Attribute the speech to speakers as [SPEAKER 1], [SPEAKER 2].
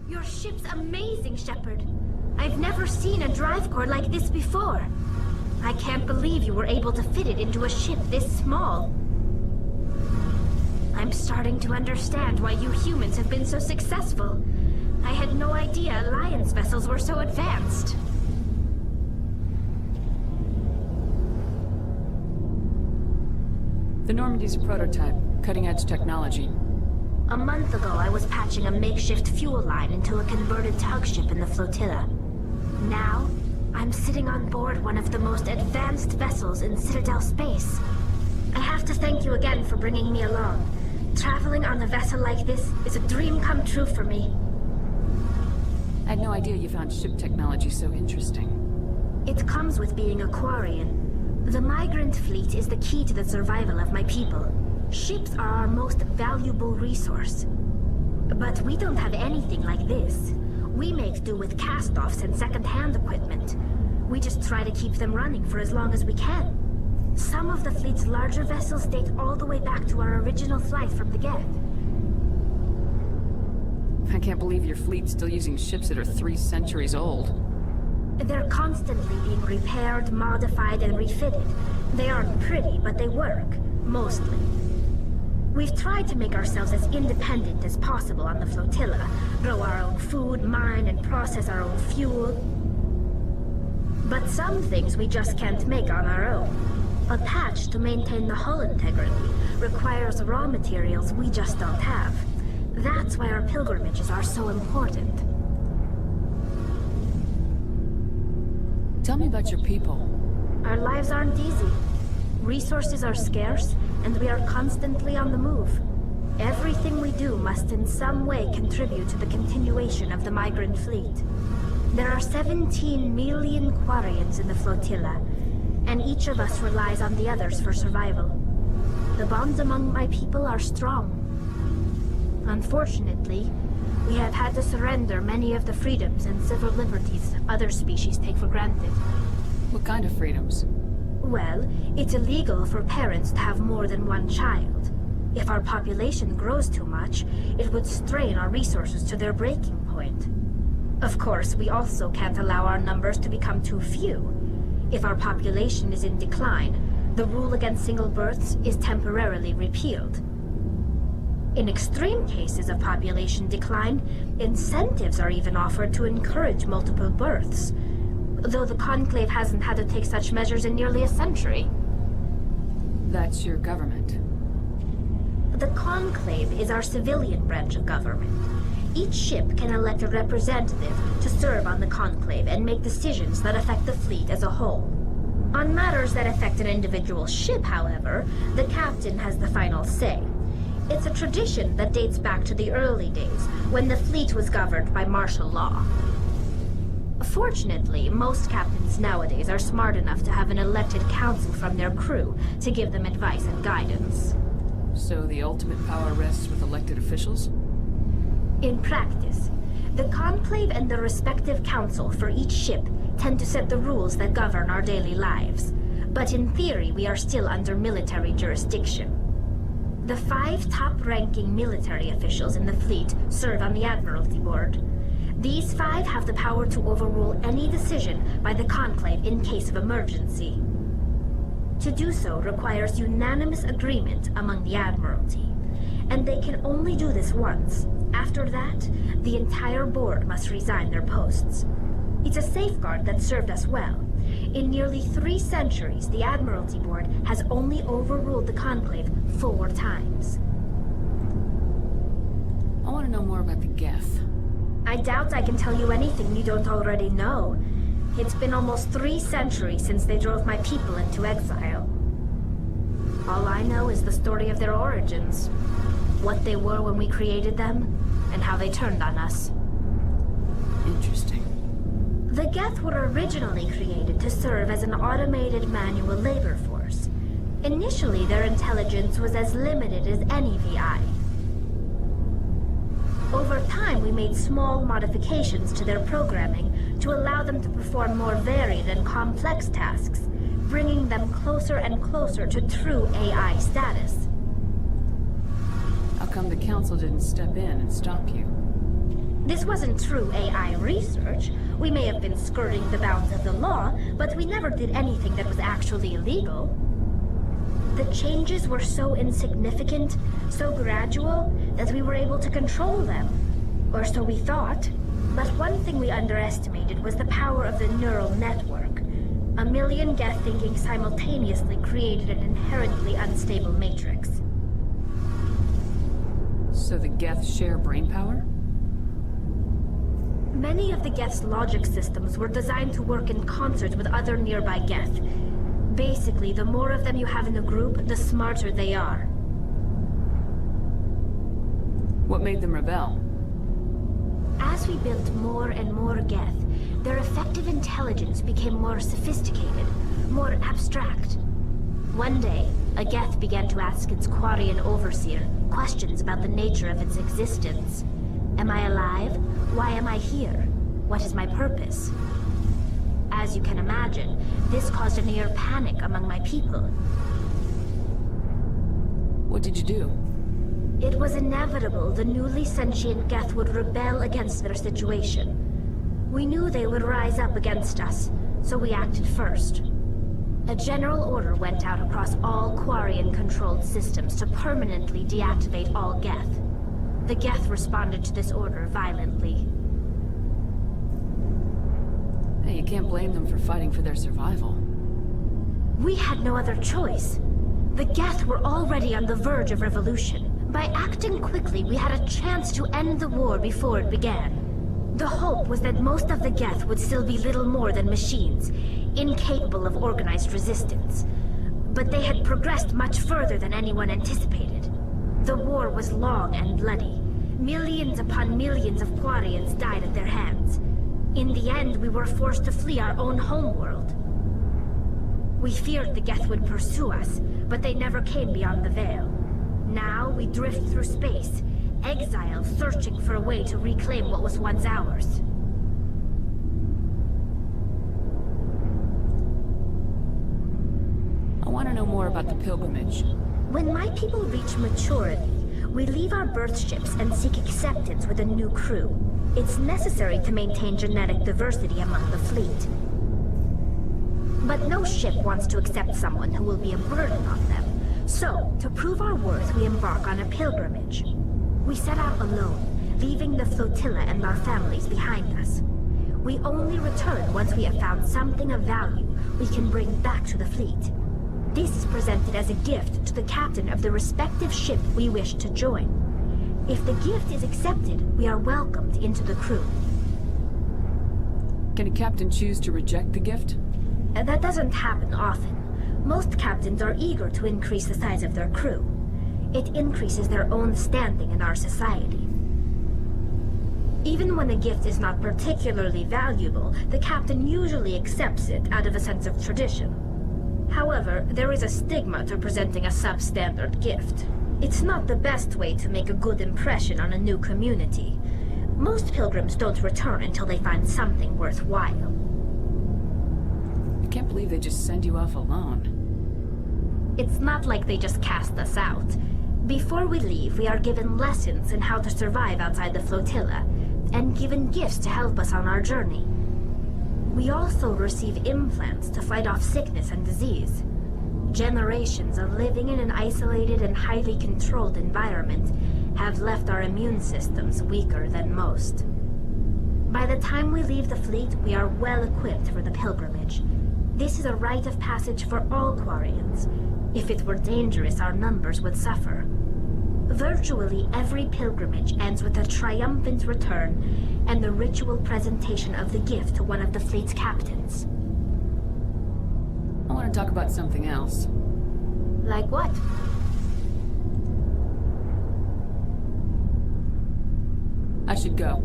[SPEAKER 1] Your ship's amazing, Shepard. I've never seen a drive core like this before. I can't believe you were able to fit it into a ship this small. I'm starting to understand why you humans have been so successful. I had no idea Alliance vessels were so advanced.
[SPEAKER 2] The Normandy's a prototype, cutting-edge technology.
[SPEAKER 1] A month ago, I was patching a makeshift fuel line into a converted tug ship in the flotilla. Now, I'm sitting on board one of the most advanced vessels in Citadel space. I have to thank you again for bringing me along. Traveling on a vessel like this is a dream come true for me.
[SPEAKER 2] I had no idea you found ship technology so interesting.
[SPEAKER 1] It comes with being a Quarian. The migrant fleet is the key to the survival of my people. Ships are our most valuable resource. But we don't have anything like this. We make do with cast-offs and second-hand equipment. We just try to keep them running for as long as we can. Some of the fleet's larger vessels date all the way back to our original flight from the Geth.
[SPEAKER 2] I can't believe your fleet's still using ships that are 3 centuries old.
[SPEAKER 1] They're constantly being repaired, modified, and refitted. They aren't pretty, but they work. Mostly. We've tried to make ourselves as independent as possible on the flotilla, grow our own food, mine, and process our own fuel. But some things we just can't make on our own. A patch to maintain the hull integrity requires raw materials we just don't have. That's why our pilgrimages are so important.
[SPEAKER 2] Tell me about your people.
[SPEAKER 1] Our lives aren't easy. Resources are scarce, and we are constantly on the move. Everything we do must in some way contribute to the continuation of the migrant fleet. There are 17 million Quarians in the flotilla, and each of us relies on the others for survival. The bonds among my people are strong. Unfortunately, we have had to surrender many of the freedoms and civil liberties other species take for granted.
[SPEAKER 2] What kind of freedoms?
[SPEAKER 1] Well, it's illegal for parents to have more than one child. If our population grows too much, it would strain our resources to their breaking point. Of course, we also can't allow our numbers to become too few. If our population is in decline, the rule against single births is temporarily repealed. In extreme cases of population decline, incentives are even offered to encourage multiple births, though the Conclave hasn't had to take such measures in nearly a century.
[SPEAKER 2] That's your government.
[SPEAKER 1] The Conclave is our civilian branch of government. Each ship can elect a representative to serve on the Conclave and make decisions that affect the fleet as a whole. On matters that affect an individual ship, however, the captain has the final say. It's a tradition that dates back to the early days, when the fleet was governed by martial law. Fortunately, most captains nowadays are smart enough to have an elected council from their crew to give them advice and guidance.
[SPEAKER 2] So the ultimate power rests with elected officials?
[SPEAKER 1] In practice, the Conclave and the respective council for each ship tend to set the rules that govern our daily lives. But in theory, we are still under military jurisdiction. The 5 top-ranking military officials in the fleet serve on the Admiralty Board. These 5 have the power to overrule any decision by the Conclave in case of emergency. To do so requires unanimous agreement among the Admiralty, and they can only do this once. After that, the entire board must resign their posts. It's a safeguard that served us well. In nearly 3 centuries, the Admiralty Board has only overruled the Conclave 4 times.
[SPEAKER 2] I want to know more about the Geth.
[SPEAKER 1] I doubt I can tell you anything you don't already know. It's been almost 3 centuries since they drove my people into exile. All I know is the story of their origins. What they were when we created them, and how they turned on us.
[SPEAKER 2] Interesting.
[SPEAKER 1] The Geth were originally created to serve as an automated manual labor force. Initially, their intelligence was as limited as any VI. Over time, we made small modifications to their programming to allow them to perform more varied and complex tasks, bringing them closer and closer to true AI status.
[SPEAKER 2] How come the Council didn't step in and stop you?
[SPEAKER 1] This wasn't true AI research. We may have been skirting the bounds of the law, but we never did anything that was actually illegal. The changes were so insignificant, so gradual, that we were able to control them. Or so we thought. But one thing we underestimated was the power of the neural network. A million Geth thinking simultaneously created an inherently unstable matrix.
[SPEAKER 2] So the Geth share brain power?
[SPEAKER 1] Many of the Geth's logic systems were designed to work in concert with other nearby Geth. Basically, the more of them you have in a group, the smarter they are.
[SPEAKER 2] What made them rebel?
[SPEAKER 1] As we built more and more Geth, their effective intelligence became more sophisticated, more abstract. One day, a Geth began to ask its Quarian overseer questions about the nature of its existence. Am I alive? Why am I here? What is my purpose? As you can imagine, this caused a near panic among my people.
[SPEAKER 2] What did you do?
[SPEAKER 1] It was inevitable the newly sentient Geth would rebel against their situation. We knew they would rise up against us, so we acted first. A general order went out across all Quarian-controlled systems to permanently deactivate all Geth. The Geth responded to this order violently.
[SPEAKER 2] Hey, you can't blame them for fighting for their survival.
[SPEAKER 1] We had no other choice. The Geth were already on the verge of revolution. By acting quickly, we had a chance to end the war before it began. The hope was that most of the Geth would still be little more than machines, incapable of organized resistance. But they had progressed much further than anyone anticipated. The war was long and bloody. Millions upon millions of Quarians died at their hands. In the end, we were forced to flee our own homeworld. We feared the Geth would pursue us, but they never came beyond the Veil. Now we drift through space, exiled, searching for a way to reclaim what was once ours.
[SPEAKER 2] I want to know more about the pilgrimage.
[SPEAKER 1] When my people reach maturity, we leave our birth ships and seek acceptance with a new crew. It's necessary to maintain genetic diversity among the fleet. But no ship wants to accept someone who will be a burden on them. So, to prove our worth, we embark on a pilgrimage. We set out alone, leaving the flotilla and our families behind us. We only return once we have found something of value we can bring back to the fleet. This is presented as a gift to the captain of the respective ship we wish to join. If the gift is accepted, we are welcomed into the crew.
[SPEAKER 2] Can a captain choose to reject the gift?
[SPEAKER 1] That doesn't happen often. Most captains are eager to increase the size of their crew. It increases their own standing in our society. Even when a gift is not particularly valuable, the captain usually accepts it out of a sense of tradition. However, there is a stigma to presenting a substandard gift. It's not the best way to make a good impression on a new community. Most pilgrims don't return until they find something worthwhile.
[SPEAKER 2] I can't believe they just send you off alone.
[SPEAKER 1] It's not like they just cast us out. Before we leave, we are given lessons in how to survive outside the flotilla, and given gifts to help us on our journey. We also receive implants to fight off sickness and disease. Generations of living in an isolated and highly controlled environment have left our immune systems weaker than most. By the time we leave the fleet, we are well equipped for the pilgrimage. This is a rite of passage for all Quarians. If it were dangerous, our numbers would suffer. Virtually every pilgrimage ends with a triumphant return and the ritual presentation of the gift to one of the fleet's captains.
[SPEAKER 2] I want to talk about something else.
[SPEAKER 1] Like what?
[SPEAKER 2] I should go.